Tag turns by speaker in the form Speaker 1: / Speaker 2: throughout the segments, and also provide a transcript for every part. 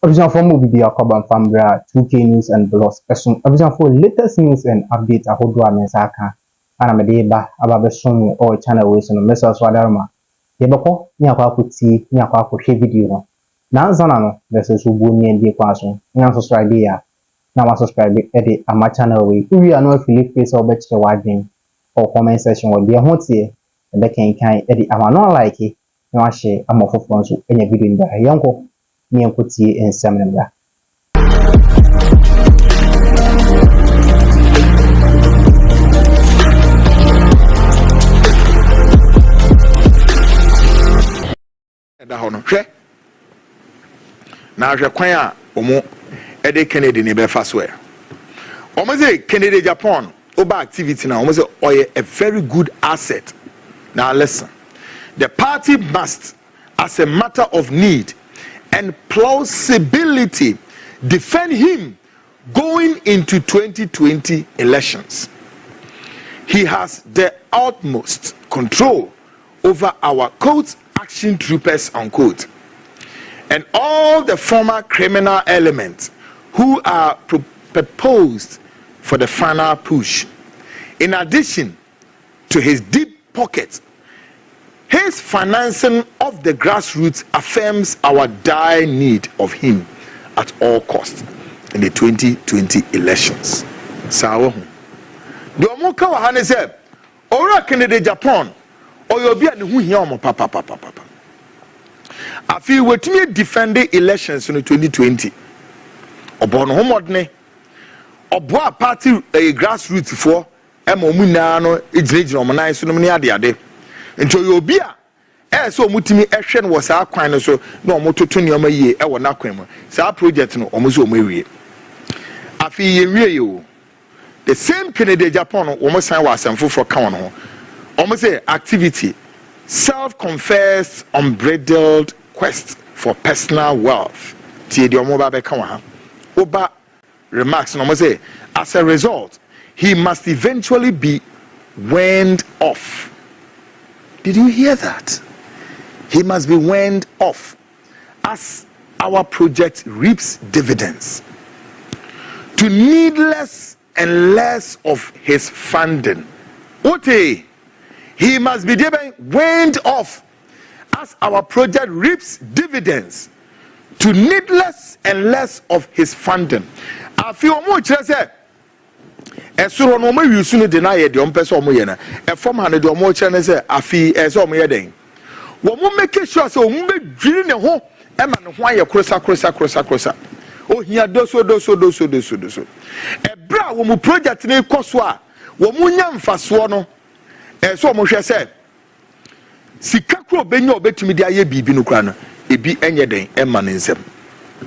Speaker 1: Obviously, for more video, Koban Fambra, 2K News and Blogs. Obviously, for latest news and updates, I hope you are Mensaka. And I'm a day back about the song or channel with some messages. Wadarma. Yabako, Nyaka could see, Nyaka could share video. Now, Zanano versus Ubuni and Dequason. Now, subscribe here. Now, subscribe edit on my channel. We are not Philip face or bet the waging or comment section or dear hot here. And they can edit. I'm not like it. Now, I share a more for fun any video in the young. Me and put you in seminar.
Speaker 2: Now, Japan, Omo, Ede Kennedy nebe faswe. Omo Kennedy Japan, Oba activity now, Omo a very good asset. Now listen, the party must, as a matter of need and plausibility, defend him going into 2020 elections. He has the utmost control over our quote action troopers unquote, and all the former criminal elements who are proposed for the final push. In addition to his deep pockets, his financing of the grassroots affirms our dire need of him at all costs in the 2020 elections. Sawo. The omoka wa hane se ora Kennedy Japan oyobi ane hu hia omo papa. Afi wetumi defend the elections in 2020. Obo no homodne. Obo a party grassroots for ema omu na no ejirejire omo nan so no ne ade. Nti obi a so omutimi ehwe no wasa akwan no so na omototo nioma yie e wo nakwan mu sa project no omo so omowie afi yewie yo the same Kennedy Japan omo san wa asamfo for kan no omo say activity self-confessed unbridled quest for personal wealth tie de omo ba be kan ha oba remarks no omo say as a result he must eventually be weaned off. Did you hear that? He must be weaned off as our project reaps dividends to need less and less of his funding. Ote, he must be weaned off as our project reaps dividends to need less and less of his funding. I feel more say esoro no mo wisu no de na ye de on pese omo ye na e form han de omo che na say afi ese omo ye den wo mo make sure say omo be dwiri ne ho e ma ne ho aye krosa o hia doso e bra wo mo project ne koso a wo mo nya mfaso no so omo hwe say sika kro benya obetumi de aye bibi no kra no ebi enye den e ma ne nsem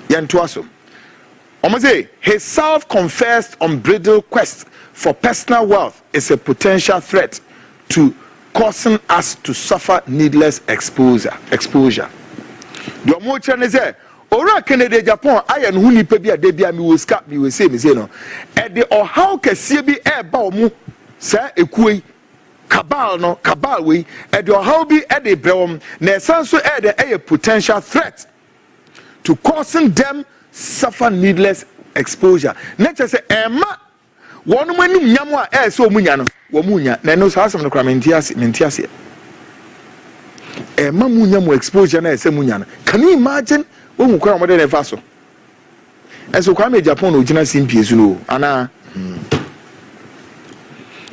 Speaker 2: ye nto aso omo say his self-confessed unbridled quest for personal wealth is a potential threat to causing us to suffer needless exposure. The omo say ora Kennedy Japan aye no huni pa bi ade bia mi wo ska mi we say no e de o how kese bi e ba omo sa ekuei cabal we e de o how bi e de brewom na esanso e de a potential threat to causing them suffer needless exposure. Nature say emma one manum nyam a so munya no wo munya na no so asem no kra mentiase emma munya mo exposure na ese munya no. Can you imagine when we kwa mo de nefa so enso kwa me Japan ogina simpiesu no ana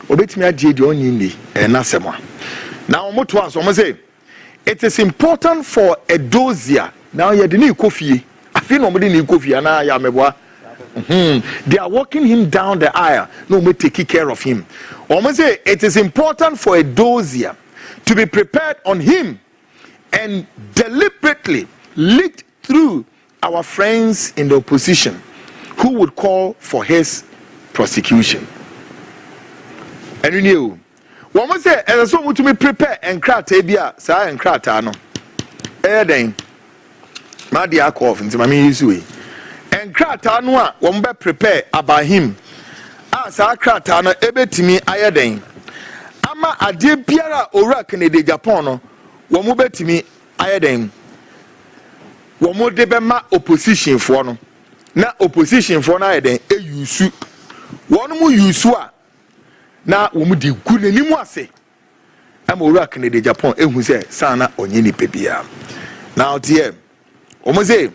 Speaker 2: obetimi agye de onyi ni na sema na omoto aso mo say it is important for a dozier now ye de ni kofie afi no mo de ni kofie na ya meboa. They are walking him down the aisle. No, we take care of him. Almost say it is important for a dozier to be prepared on him and deliberately leaked through our friends in the opposition who would call for his prosecution. And you knew, one say, as so to be prepared and crack tabia, sa and crack no. Then, my dear cough into my music. And krata no a wo mbe prepare about him as a krata no ebetimi ayeden ama ade biara owura Kennedy Japan no wo mo betimi ayeden wɔn de bɛma opposition foɔ no na opposition foɔ no ayɛ den eyusu wɔn mu yusu a na wɔn de gu n'anim ase ama owura Kennedy Agyapong ehu sɛ sana ɔnye nipa bia now tie wɔn say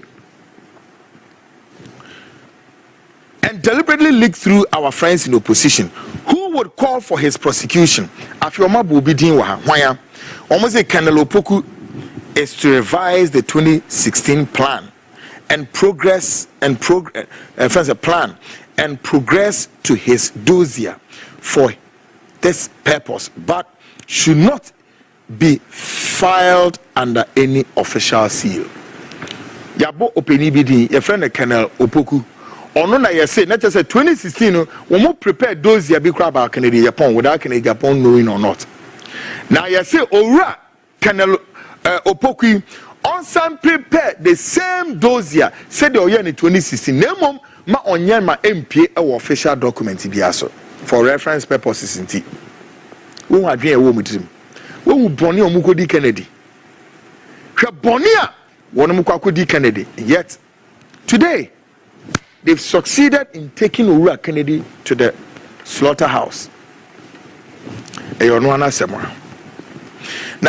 Speaker 2: and deliberately leak through our friends in opposition who would call for his prosecution. Afioma Bobidin wa hwanya. Omoze Colonel Opoku is to revise the 2016 plan and progress to his dossier for this purpose, but should not be filed under any official seal. Yabo openi bidin your friend Colonel Opoku. Ono na yese na say 2016 no we prepare those ya be about Kennedy Agyapong without Kennedy Agyapong knowing or not. Now yese owura Colonel Opoku on some prepare the same dossier said the year in 2016 nemom ma onye ma MP e official document bi aso for reference purposes nti won adwen e wo mutrim won boni omukodi Kennedy hwe boni a won mukakodi Kennedy yet today they've succeeded in taking Owura Kennedy to the slaughterhouse. Now,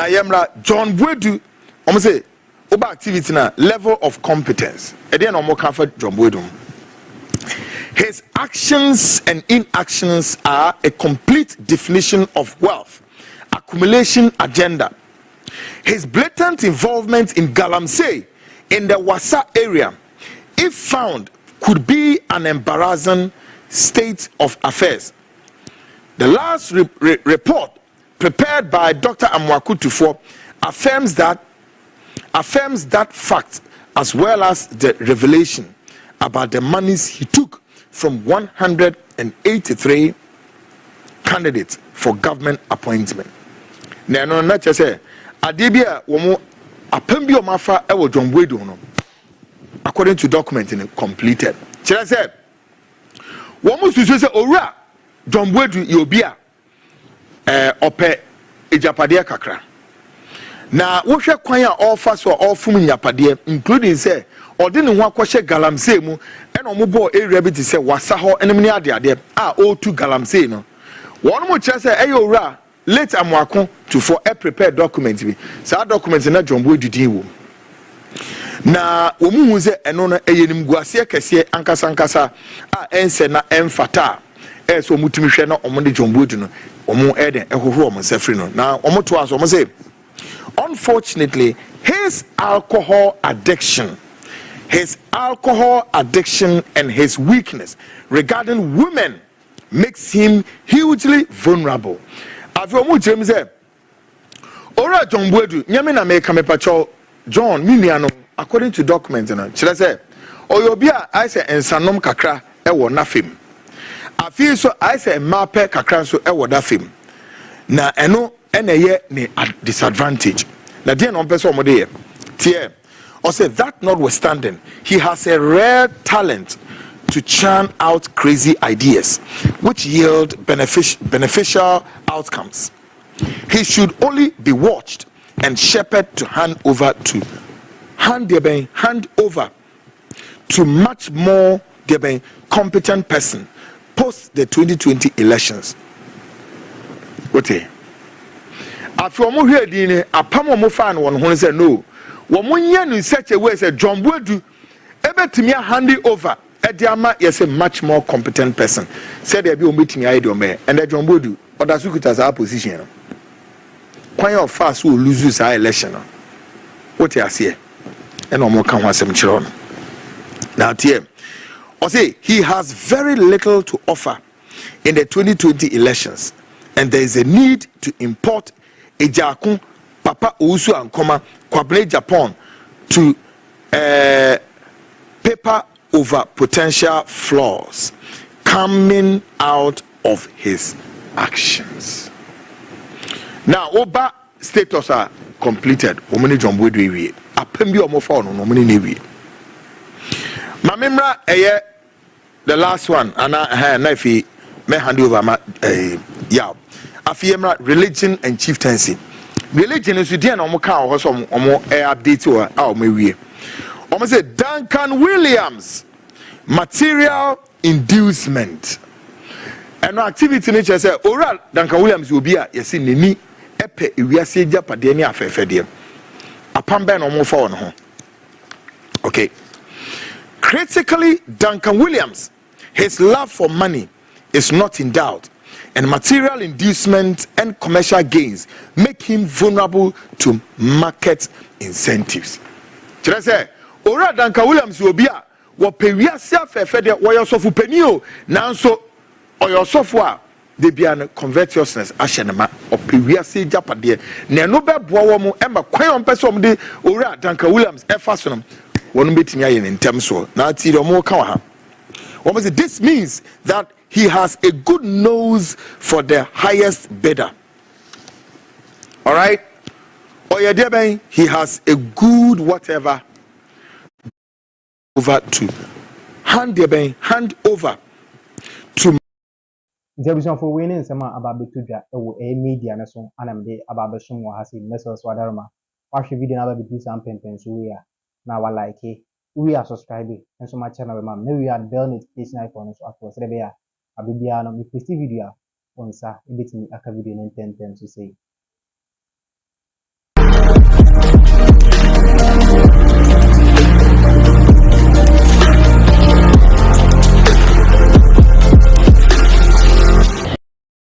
Speaker 2: Yemra John Boadu, I'm say, over activity na level of competence. Again, I'm more comfort John Boadu. His actions and inactions are a complete definition of wealth accumulation agenda. His blatant involvement in Galamsey in the Wasa area, if found, could be an embarrassing state of affairs. The last report prepared by Dr. Amwaku Tufo affirms that fact, as well as the revelation about the monies he took from 183 candidates for government appointment. Now, no, not just say, Adibia, womo apembi omafa ewo John Boadu no. According to documenting completed. Chira said, womo susu say owura John Boadu yobia ope Agyapade kakra. Na wohwe kwan a offa so ofum nyapade including say ode ne ho akɔhye Galamsey mu ena omobo area bi te say wasa ho enem ne ade ade a o2 Galamsey no. Wono mo kyerɛ sɛ ɛyɛ owura late Amwako Tufo prepare document bi. Sa document na John Boadu din wo. Na omuhu ze eno no eyenim guase kese ankasa a ense na emfata so mutumi hwe na omo de John Boadu no omo eden ehohoro omo safri no na omo to aso omo say unfortunately his alcohol addiction and his weakness regarding women makes him hugely vulnerable. Afi omo jerem say ora John Boadu nyame na me kamepacho John miniano according to documents na kire say oyobia I say ensanom kakra e wo nafem afi so I say mape kakra so e wo dafem na eno eneye ne disadvantage na dey no person mo dey tie or say that notwithstanding he has a rare talent to churn out crazy ideas which yield beneficial outcomes. He should only be watched and shepherded to hand over to much more competent person post the 2020 elections. What after omo hwe di ni apam omo fan won ho say no womo nya in such a way say John Boadu ebetimi hand over ediama yes a much more competent person said there be ometimi aye do me and John Boadu oda sukuta sa position kwan of fast will lose this election. What you say? And no more can want some children. Now, here, I say he has very little to offer in the 2020 elections, and there is a need to import Agyapong, Papa Usu and Koma, Kwabena Agyapong to paper over potential flaws coming out of his actions. Now, Oba status are completed. Omani John Boadu we apembi omofa no omani newi. Mamemra the last one ana na fi me hand over ma ya. Afiemra religion and chieftaincy. Religion is there na omo kan ho so omo update o a omo wie. Omo say Duncan Williams material inducement. And activity nature say ora Duncan Williams will be a yesi neni epe iwiase Agyapade ne afefede. Apamba no mo fa won ho. Okay. Critically, Duncan Williams, his love for money is not in doubt, and material inducement and commercial gains make him vulnerable to market incentives. Should I say, ora Duncan Williams will be a wapewiase afefede woyosofu penio nanso oyosofu they be an covetousness ashenema opewiase Agyapade na no be boa wo mo emba kwan pese om de ora Duncan Williams efasonom wonu betimi aye in terms so na ti do mo ka ha. What was it? This means that he has a good nose for the highest bidder. All right? He has a good whatever over to hand over to
Speaker 1: Jebison for winning some about Betuja a media na so anamde about some hasi message wadarma. Watch video na be do some pen we are now like we are subscribing and so my channel maybe we are bell notification icon so after so there abibia no me post video on sa ebetimi aka video 10 to say